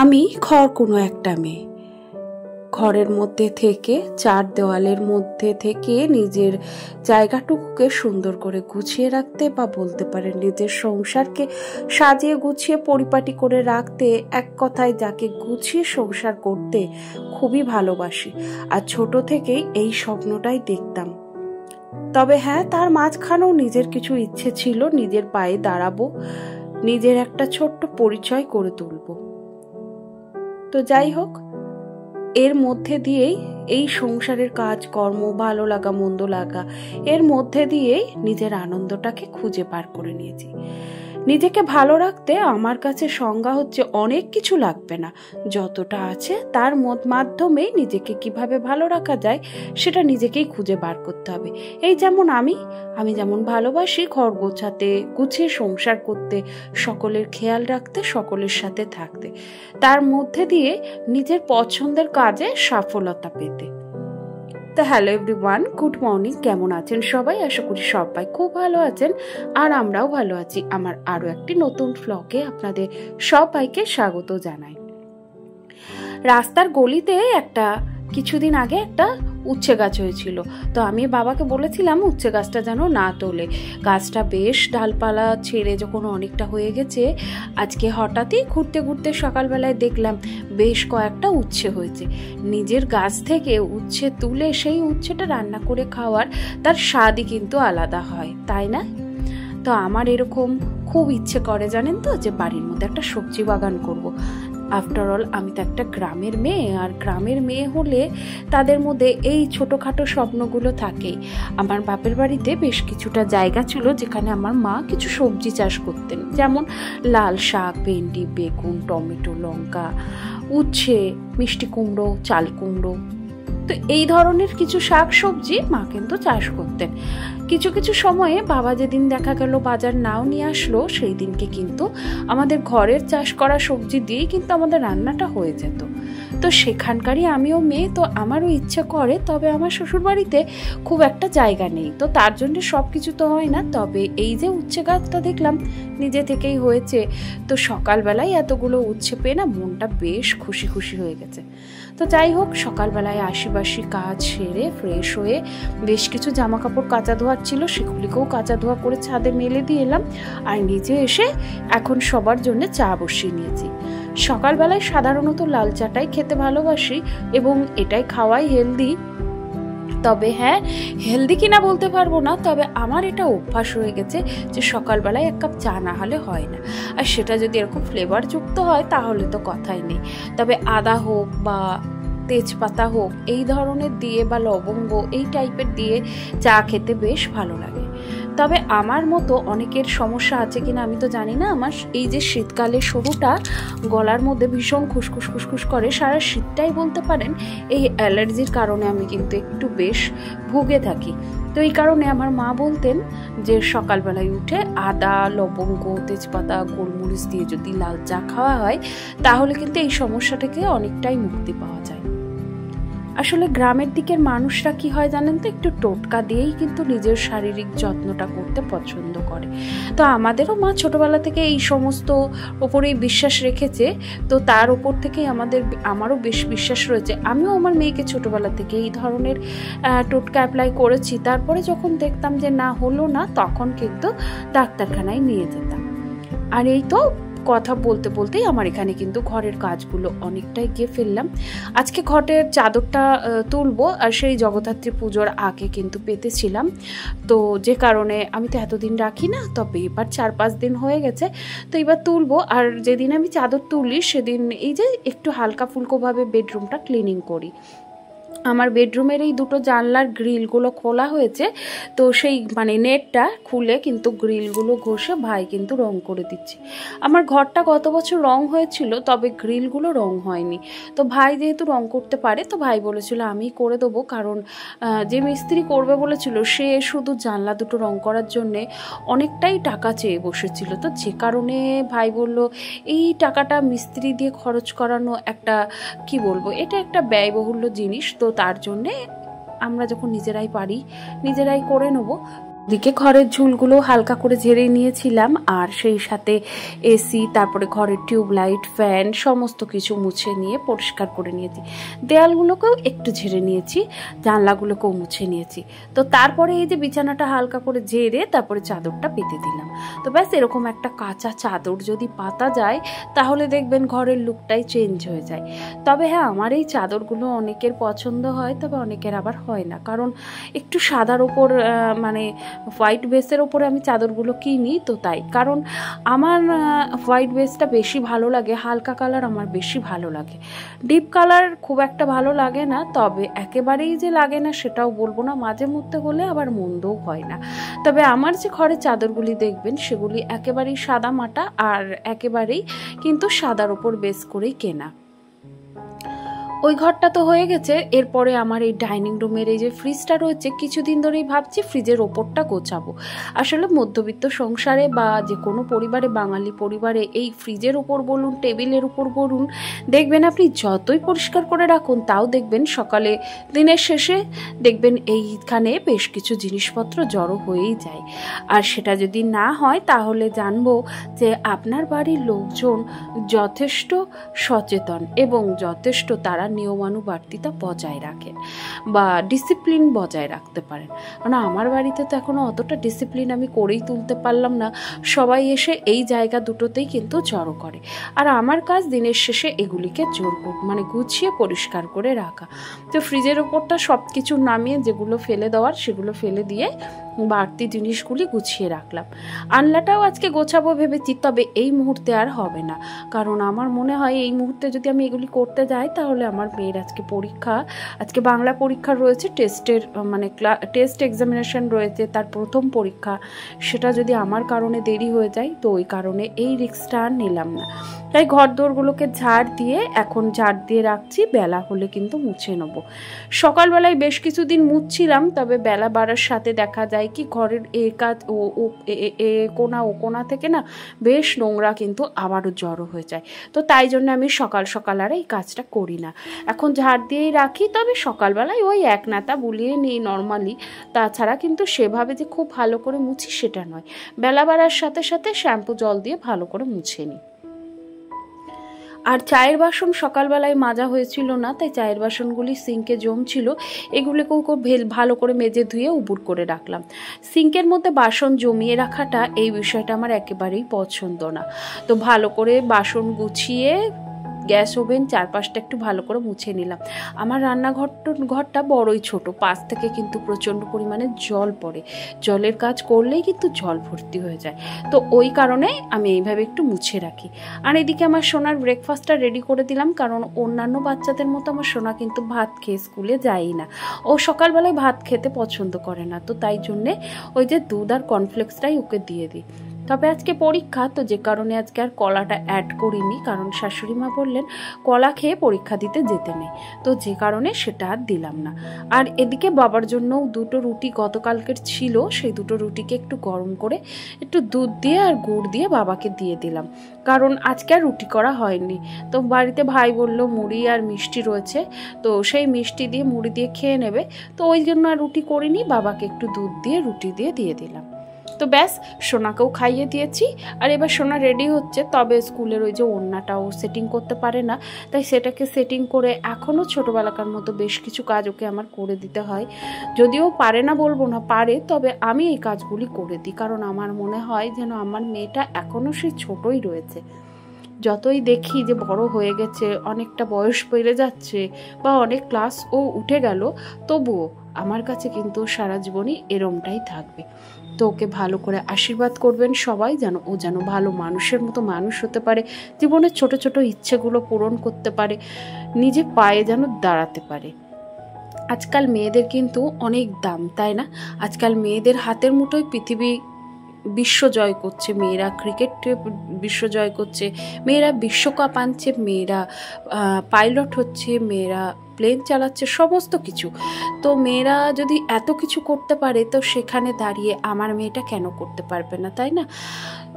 আমি ঘর কোনো একটা মেয়ে, ঘরের মধ্যে থেকে চার দেওয়ালের মধ্যে থেকে নিজের জায়গাটুকুকে সুন্দর করে গুছিয়ে রাখতে বা বলতে পারেন নিজের সংসারকে সাজিয়ে গুছিয়ে পরিপাটি করে রাখতে, এক কথায় যাকে গুছিয়ে সংসার করতে খুবই ভালোবাসি। আর ছোট থেকেই এই স্বপ্নটাই দেখতাম। তবে হ্যাঁ, তার মাঝখানেও নিজের কিছু ইচ্ছে ছিল, নিজের পায়ে দাঁড়াবো, নিজের একটা ছোট্ট পরিচয় করে তুলব। তো যাই হোক, এর মধ্যে দিয়েই এই সংসারের কাজকর্ম, ভালো লাগা মন্দ লাগা, এর মধ্যে দিয়েই নিজের আনন্দটাকে খুঁজে বার করে নিয়েছি। নিজেকে ভালো রাখতে আমার কাছে সংজ্ঞা হচ্ছে অনেক কিছু লাগবে না, যতটা আছে তার মাধ্যমেই নিজেকে কিভাবে ভালো রাখা যায় সেটা নিজেকেই খুঁজে বার করতে হবে। এই যেমন আমি যেমন ভালোবাসি ঘর গোছাতে, গুছিয়ে সংসার করতে, সকলের খেয়াল রাখতে, সকলের সাথে থাকতে, তার মধ্যে দিয়ে নিজের পছন্দের কাজে সফলতা পেতে। তো হ্যালো এভরিওয়ান, গুড মর্নিং। কেমন আছেন সবাই? আশা করি সবাই খুব ভালো আছেন, আর আমরাও ভালো আছি। আমার আরো একটি নতুন ব্লগে আপনাদের সবাইকে স্বাগত জানাই। রাস্তার গলিতে কিছুদিন আগে একটা উচ্ছে গাছ হয়েছিল, তো আমি বাবাকে বলেছিলাম উচ্ছে গাছটা যেন না তোলে। গাছটা বেশ ডালপালা ছেড়ে যখন অনেকটা হয়ে গেছে, আজকে হঠাৎই ঘুরতে ঘুরতে সকালবেলায় দেখলাম বেশ কয়েকটা উচ্ছে হয়েছে। নিজের গাছ থেকে উচ্ছে তুলে সেই উচ্ছেটা রান্না করে খাওয়ার তার স্বাদই কিন্তু আলাদা হয়, তাই না? তো আমার এরকম খুব ইচ্ছে করে জানেন তো, যে বাড়ির মধ্যে একটা সবজি বাগান করব। আফটার অল আমি তো একটা গ্রামের মেয়ে, আর গ্রামের মেয়ে হলে তাদের মধ্যে এই ছোটোখাটো স্বপ্নগুলো থাকেই। আমার বাপের বাড়িতে বেশ কিছুটা জায়গা ছিল যেখানে আমার মা কিছু সবজি চাষ করতেন, যেমন লাল শাক, ভেন্ডি, বেগুন, টমেটো, লঙ্কা, উচ্ছে, মিষ্টি কুমড়ো, চাল কুমড়ো। তো এই ধরনের কিছু শাক সবজি মা কিন্তু চাষ করতেন। কিছু কিছু সময়ে বাবা যেদিন দেখা গেল বাজার নাও নিয়ে আসলো, সেই দিনকে কিন্তু আমাদের ঘরের চাষ করা সবজি দিয়েই কিন্তু আমাদের রান্নাটা হয়ে যেত। তো সেখানকারই আমিও মেয়ে, তো আমারও ইচ্ছে করে, তবে আমার শ্বশুরবাড়িতে খুব একটা জায়গা নেই, তো তার জন্য সব কিছু তো হয় না। তবে এই যে উচ্ছে গাছটা দেখলাম নিজে থেকেই হয়েছে, তো সকালবেলায় এতগুলো উচ্ছে পেয়ে না মনটা বেশ খুশি খুশি হয়ে গেছে। তো যাই হোক, সকালবেলায় আশিবাসি কাজ সেরে ফ্রেশ হয়ে বেশ কিছু জামা কাপড় কাচা ধোয়ার ছিল, সেগুলিকেও কাচা ধোয়া করে ছাদে মেলে দিয়ে এলাম, আর নিজে এসে এখন সবার জন্য চা বসিয়ে নিয়েছি। সকালবেলায় সাধারণত লাল চাটাই খেতে ভালোবাসি এবং এটাই খাওয়াই হেলদি। তবে হ্যাঁ, হেলদি কিনা বলতে পারবো না, তবে আমার এটা অভ্যাস হয়ে গেছে যে সকালবেলায় এক কাপ চা না হলে হয় না, আর সেটা যদি এরকম ফ্লেভারযুক্ত হয় তাহলে তো কথাই নেই। তবে আদা হোক বা তেজপাতা হোক, এই ধরনের দিয়ে বা লবঙ্গ এই টাইপের দিয়ে চা খেতে বেশ ভালো লাগে। তবে আমার মতো অনেকের সমস্যা আছে কিনা আমি তো জানি না, আমার এই যে শীতকালে শুরুটা গলার মধ্যে ভীষণ খুসখুস খুসখুস করে, সারা শীতটাই বলতে পারেন এই অ্যালার্জির কারণে আমি কিন্তু একটু বেশ ভুগে থাকি। তো এই কারণে আমার মা বলতেন যে সকালবেলায় উঠে আদা, লবঙ্গ, তেজপাতা, গোলমরিচ দিয়ে যদি লাল চা খাওয়া হয় তাহলে কিন্তু এই সমস্যা থেকে অনেকটাই মুক্তি পাওয়া যায়। আসলে গ্রামের দিকের মানুষরা কি হয় জানেন তো, একটু টোটকা দিয়েই কিন্তু নিজের শারীরিক যত্নটা করতে পছন্দ করে। তো আমাদেরও মা ছোটবেলা থেকে এই সমস্ত ওপরেই বিশ্বাস রেখেছে, তো তার ওপর থেকেই আমারও বেশ বিশ্বাস রয়েছে। আমিও আমার মেয়েকে ছোটবেলা থেকে এই ধরনের টোটকা অ্যাপ্লাই করেছি। তারপরে যখন দেখতাম যে না হলো না, তখন কিন্তু ডাক্তারখানায় নিয়ে যেতাম। আর এই তো কথা বলতে বলতেই আমার এখানে কিন্তু ঘরের কাজগুলো অনেকটাই গিয়ে ফেললাম। আজকে ঘটের চাদরটা তুলবো, আর সেই জগদ্ধাত্রী পুজোর আগে কিন্তু পেতেছিলাম, তো যে কারণে আমি তো এতদিন রাখি না, তবে এবার 4-5 দিন হয়ে গেছে, তো এবার তুলবো। আর যেদিন আমি চাদর তুলি সেদিন এই যে একটু হালকা ফুলকোভাবে বেডরুমটা ক্লিনিং করি। আমার বেডরুমের এই দুটো জানলার গ্রিলগুলো খোলা হয়েছে, তো সেই নেটটা খুলে কিন্তু গ্রিলগুলো ঘষে ভাই কিন্তু রং করে দিচ্ছে। আমার ঘরটা গত বছর রং হয়েছিল, তবে গ্রিলগুলো রং হয়নি। তো ভাই যেহেতু রং করতে পারে, তো ভাই বলেছিল আমি করে দেবো, কারণ যে মিস্ত্রি করবে বলেছিল সে শুধু জানলা দুটো রং করার জন্যে অনেকটাই টাকা চেয়ে বসেছিল। তো যে কারণে ভাই বলল এই টাকাটা মিস্ত্রি দিয়ে খরচ করানো একটা কি বলবো, এটা একটা ব্যয়বহুল্য জিনিস, তো তার জন্যে আমরা যখন নিজেরাই পারি নিজেরাই করে নেব। দিকে ঘরের ঝুলগুলো হালকা করে ঝেড়ে নিয়েছিলাম, আর সেই সাথে এসি, তারপরে ঘরের টিউবলাইট, ফ্যান সমস্ত কিছু মুছে নিয়ে পরিষ্কার করে নিয়েছি। দেয়ালগুলোকেও একটু ঝেড়ে নিয়েছি, জানলাগুলোকেও মুছে নিয়েছি। তো তারপরে এই যে বিছানাটা হালকা করে ঝেড়ে তারপরে চাদরটা পেতে দিলাম। তো ব্যাস এরকম একটা কাঁচা চাদর যদি পাতা যায় তাহলে দেখবেন ঘরের লুকটাই চেঞ্জ হয়ে যায়। তবে হ্যাঁ, আমার এই চাদরগুলো অনেকের পছন্দ হয়, তবে অনেকের আবার হয় না, কারণ একটু সাদার ওপর মানে হোয়াইট বেসের ওপরে আমি চাদরগুলো কিনি, তো তাই। কারণ আমার হোয়াইট বেসটা বেশি ভালো লাগে, হালকা কালার আমার বেশি ভালো লাগে, ডিপ কালার খুব একটা ভালো লাগে না। তবে একেবারেই যে লাগে না সেটাও বলবো না, মাঝে মধ্যে হলে আবার মন্দও হয় না। তবে আমার যে ঘরের চাদরগুলি দেখবেন সেগুলি একেবারেই সাদা মাটা, আর একেবারেই কিন্তু সাদার ওপর বেস করেই কেনা। ওই ঘরটা তো হয়ে গেছে। এরপরে আমার এই ডাইনিং রুমের এই যে ফ্রিজটা রয়েছে, কিছুদিন ধরেই ভাবছি ফ্রিজের ওপরটা গোছাবো। আসলে মধ্যবিত্ত সংসারে বা যে কোনো পরিবারে, বাঙালি পরিবারে এই ফ্রিজের ওপর বলুন, টেবিলের উপর বলুন, দেখবেন আপনি যতই পরিষ্কার করে রাখুন তাও দেখবেন সকালে দিনের শেষে দেখবেন এইখানে বেশ কিছু জিনিসপত্র জড়ো হয়েই যায়। আর সেটা যদি না হয় তাহলে জানবো যে আপনার বাড়ির লোকজন যথেষ্ট সচেতন এবং যথেষ্ট তারা নিয়মানুবর্তিতা বজায় রাখেন বা ডিসিপ্লিন বজায় রাখতে পারেন। কারণ আমার বাড়িতে তো এখনো অতটা ডিসিপ্লিন আমি করেই তুলতে পারলাম না। সবাই এসে এই জায়গা দুটোতেই কিন্তু জড়ো করে, আর আমার কাজ দিনের শেষে এগুলিকে মানে গুছিয়ে পরিষ্কার করে রাখা। তো ফ্রিজের ওপরটা সব কিছু নামিয়ে যেগুলো ফেলে দেওয়ার সেগুলো ফেলে দিয়ে বাড়তি জিনিসগুলি গুছিয়ে রাখলাম। আনলাটাও আজকে গোছাবো ভেবেছি, তবে এই মুহূর্তে আর হবে না, কারণ আমার মনে হয় এই মুহূর্তে যদি আমি এগুলি করতে যাই তাহলে আমার মেয়ের আজকে পরীক্ষা, আজকে বাংলা পরীক্ষা রয়েছে, টেস্টের মানে টেস্ট এক্সামিনেশন রয়েছে, তার প্রথম পরীক্ষা, সেটা যদি আমার কারণে দেরি হয়ে যায় তো ওই কারণে এই রিস্কটা আর নিলাম না। তাই ঘর দোরগুলোকে ঝাড় দিয়ে এখন ঝাড় দিয়ে রাখছি, বেলা হলে কিন্তু মুছে নেবো। সকালবেলায় বেশ কিছুদিন মুছছিলাম, তবে বেলা বাড়ার সাথে দেখা যায় কি ঘরের এ কাজ কোনা ও কোনা থেকে না বেশ নোংরা কিন্তু আবারও জড়ো হয়ে যায়। তো তাই জন্য আমি সকাল সকাল আর এই কাজটা করি না, এখন ঝাড় দিয়েই রাখি। তবে সকালবেলায় ওই এক নাতা বুলিয়ে নিই নর্মালি, তাছাড়া কিন্তু সেভাবে যে খুব ভালো করে মুছি সেটা নয়। বেলা বাড়ার সাথে সাথে শ্যাম্পু জল দিয়ে ভালো করে মুছে নিই। আর চায়ের বাসন সকালবেলায় মাজা হয়েছিল না, তাই চায়ের বাসনগুলি সিঙ্কে জমছিল, এগুলোকেও খুব ভালো করে মেজে ধুয়ে উপুর করে রাখলাম। সিঙ্কের মধ্যে বাসন জমিয়ে রাখাটা এই বিষয়টা আমার একেবারেই পছন্দ না। তো ভালো করে বাসন গুছিয়ে গ্যাস ওভেন চারপাশটা একটু ভালো করে মুছে নিলাম। আমার ঘরটা বড়ই ছোট, পাশ থেকে কিন্তু প্রচণ্ড পরিমাণে জল পড়ে, জলের কাজ করলেই কিন্তু জল ভর্তি হয়ে যায়। তো ওই কারণে আমি এইভাবে একটু মুছে রাখি। আর এদিকে আমার সোনার ব্রেকফাস্টটা রেডি করে দিলাম, কারণ অন্যান্য বাচ্চাদের মতো আমার সোনা কিন্তু ভাত খেয়ে স্কুলে যায়ই না, ও সকালবেলায় ভাত খেতে পছন্দ করে না। তো তাই জন্যে ওই যে দুধ আর কর্নফ্লেক্সটাই ওকে দিয়ে দিই। তবে আজকে পরীক্ষা, তো যে কারণে আজকে আর কলাটা অ্যাড করিনি, কারণ শাশুড়ি মা বললেন কলা খেয়ে পরীক্ষা দিতে যেতে নেই, তো যে কারণে সেটা আর দিলাম না। আর এদিকে বাবার জন্যও দুটো রুটি গতকালকের ছিল, সেই দুটো রুটিকে একটু গরম করে একটু দুধ দিয়ে আর গুড় দিয়ে বাবাকে দিয়ে দিলাম, কারণ আজকে আর রুটি করা হয়নি। তো বাড়িতে ভাই বলল মুড়ি আর মিষ্টি রয়েছে, তো সেই মিষ্টি দিয়ে মুড়ি দিয়ে খেয়ে নেবে, তো ওই জন্য আর রুটি করিনি, বাবাকে একটু দুধ দিয়ে রুটি দিয়ে দিলাম। তো ব্যাস, সোনাকেও খাইয়ে দিয়েছি। আর এবার সোনা রেডি হচ্ছে, তবে স্কুলের ওই যে ওড়নাটাও সেটিং করতে পারে না, তাই সেটাকে সেটিং করে এখনও ছোটোবেলাকার মতো বেশ কিছু কাজ ওকে আমার করে দিতে হয়। যদিও পারে না বলবো না, পারে, তবে আমি এই কাজগুলি করে দিই, কারণ আমার মনে হয় যেন আমার মেয়েটা এখনও সেই ছোটোই রয়েছে। যতই দেখি যে বড় হয়ে গেছে, অনেকটা বয়স বেড়ে যাচ্ছে বা অনেক ক্লাস ও উঠে গেল, তবুও আমার কাছে কিন্তু সারা জীবনই এরমটাই থাকবে। তো ওকে ভালো করে আশীর্বাদ করবেন সবাই, ও যেন ভালো মানুষের মতো মানুষ হতে পারে, জীবনের ছোট ছোট ইচ্ছেগুলো পূরণ করতে পারে, নিজে পায়ে যেন দাঁড়াতে পারে। আজকাল মেয়েদের কিন্তু অনেক দাম, তাই না? আজকাল মেয়েদের হাতের মুঠোয় পৃথিবী বিশ্ব জয় করছে, মেয়েরা ক্রিকেট বিশ্ব জয় করছে, মেয়েরা বিশ্বকাপ আনছে, মেয়েরা পাইলট হচ্ছে, মেয়েরা প্লেন চালাচ্ছে, সমস্ত কিছু। তো মেয়েরা যদি এত কিছু করতে পারে, তো সেখানে দাঁড়িয়ে আমার মেয়েটা কেন করতে পারবে না, তাই না?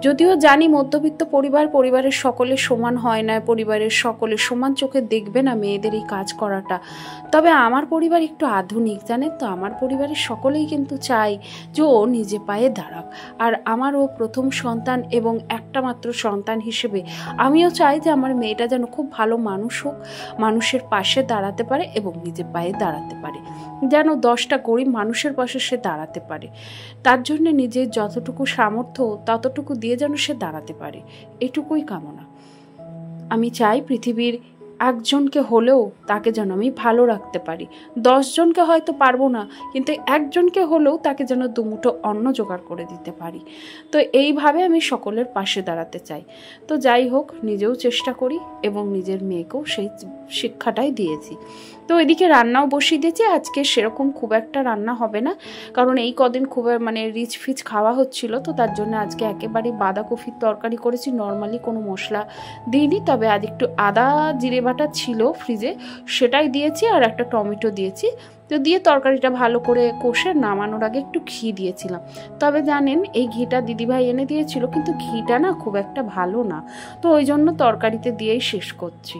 যদিও জানি মধ্যবিত্ত পরিবারের সকলে সমান হয় না, পরিবারের সকলে সমান চোখে দেখবে না মেয়েদের এই কাজ করাটা, তবে আমার পরিবার একটু আধুনিক জানেন তো। আমার পরিবারের সকলেই কিন্তু চাই যে ও নিজে পায়ে দাঁড়াক, আর আমারও প্রথম সন্তান এবং একটা মাত্র সন্তান হিসেবে আমিও চাই যে আমার মেয়েটা যেন খুব ভালো মানুষ হোক, মানুষের পাশে দাঁড়াতে পারে এবং নিজে পায়ে দাঁড়াতে পারে, যেন 10টা গরিব মানুষের পাশে সে দাঁড়াতে পারে। তার জন্য নিজের যতটুকু সামর্থ্য ততটুকু দিয়ে যেন সে দাঁড়াতে পারে, এটুকুই কামনা। আমি চাই পৃথিবীর একজনকে হলেও তাকে যেন আমি ভালো রাখতে পারি। 10 জনকে হয়তো পারবো না, কিন্তু একজনকে হলেও তাকে যেন দুমুঠো অন্ন জোগাড় করে দিতে পারি। তো এইভাবে আমি সকলের পাশে দাঁড়াতে চাই। তো যাই হোক, নিজেও চেষ্টা করি এবং নিজের মেয়েকেও সেই শিক্ষাটাই দিয়েছি। তো এদিকে রান্নাও বসিয়ে দিয়েছি। আজকে সেরকম খুব একটা রান্না হবে না, কারণ এই কদিন খুব রিচ ফিচ খাওয়া হচ্ছিল, তো তার জন্য আজকে একেবারে বাঁধাকপির তরকারি করেছি। নর্মালি কোনো মশলা দিইনি, তবে আজ একটু আদা জিরে বাটা ছিল ফ্রিজে, সেটাই দিয়েছি, আর একটা টমেটো দিয়েছি। তো দিয়ে তরকারিটা ভালো করে কষে নামানোর আগে একটু ঘি দিয়েছিলাম। তবে জানেন এই ঘিটা দিদিভাই এনে দিয়েছিল, কিন্তু ঘিটা না খুব একটা ভালো না, তো ওই জন্য তরকারিতে দিয়েই শেষ করছি।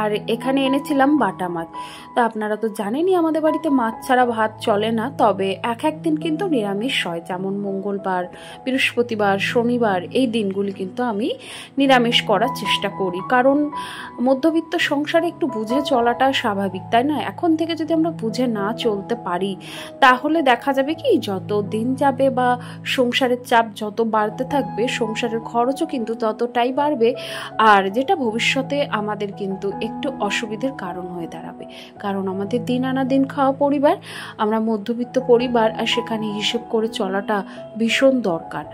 আর এখানে এনেছিলাম বাটা মাছ। তো আপনারা তো জানেনই আমাদের বাড়িতে মাছ ছাড়া ভাত চলে না, তবে এক দিন কিন্তু নিরামিষ হয়, যেমন মঙ্গলবার, বৃহস্পতিবার, শনিবার, এই দিনগুলি কিন্তু আমি নিরামিষ করার চেষ্টা করি, কারণ মধ্যবিত্ত সংসারে একটু বুঝে চলাটা স্বাভাবিক, তাই না? এখন থেকে যদি আমরা বুঝে না চলতে পারি, তাহলে দেখা যাবে কি যত দিন যাবে বা সংসারের চাপ যত বাড়তে থাকবে, সংসারের খরচও কিন্তু ততটাই বাড়বে, আর যেটা ভবিষ্যতে আমাদের কিন্তু একটু অসুবিধার কারণ হয়ে দাঁড়াবে, কারণ আমাদের দিন আনা দিন খাওয়া পরিবার, আমরা মধ্যবিত্ত পরিবার, আর সেখানে হিসেব করে চলাটা ভীষণ দরকার।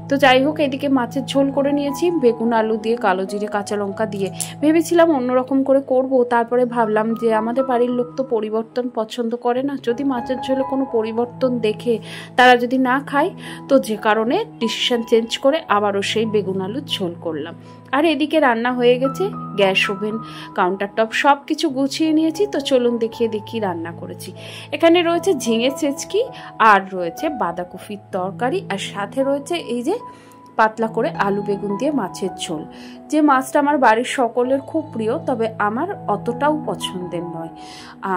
তো যাই হোক, এদিকে মাছের ঝোল করে নিয়েছি বেগুন আলু দিয়ে, কালো জিরে কাঁচা লঙ্কা দিয়ে। ভেবেছিলাম অন্যরকম করে করব, তারপরে ভাবলাম যে আমাদের বাড়ির লোক তো পরিবর্তন পছন্দ করে না, যদি মাছের ঝোলে কোনো পরিবর্তন দেখে তারা যদি না খায়, তো যে কারণে ডিসিশন চেঞ্জ করে আবারও সেই বেগুন আলুর ঝোল করলাম। আর এদিকে রান্না হয়ে গেছে, গ্যাস ওভেন কাউন্টার টপ সব কিছু গুছিয়ে নিয়েছি। তো চলুন দেখি রান্না করেছি। এখানে রয়েছে ঝিঙে চেচকি, আর রয়েছে বাঁধাকপির তরকারি, আর সাথে রয়েছে এই যে পাতলা করে আলু বেগুন দিয়ে মাছের ঝোল। যে মাছটা আমার বাড়ির সকলের খুব প্রিয়, তবে আমার অতটাও পছন্দের নয়।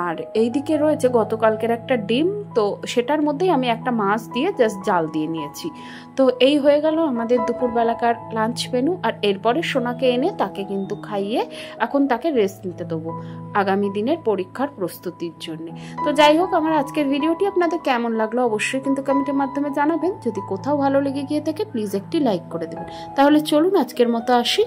আর এইদিকে রয়েছে গতকালকের একটা ডিম, তো সেটার মধ্যেই আমি একটা মাছ দিয়ে জাস্ট জাল দিয়ে নিয়েছি। তো এই হয়ে গেল আমাদের দুপুরবেলাকার লাঞ্চ মেনু। আর এরপরে সোনাকে এনে তাকে কিন্তু খাইয়ে এখন তাকে রেস্ট নিতে দেবো আগামী দিনের পরীক্ষার প্রস্তুতির জন্য। তো যাই হোক, আমার আজকের ভিডিওটি আপনাদের কেমন লাগলো অবশ্যই কিন্তু কমেন্টের মাধ্যমে জানাবেন। যদি কোথাও ভালো লেগে গিয়ে থাকে প্লিজ একটি লাইক করে দেবেন। তাহলে চলুন আজকের মতো আসি।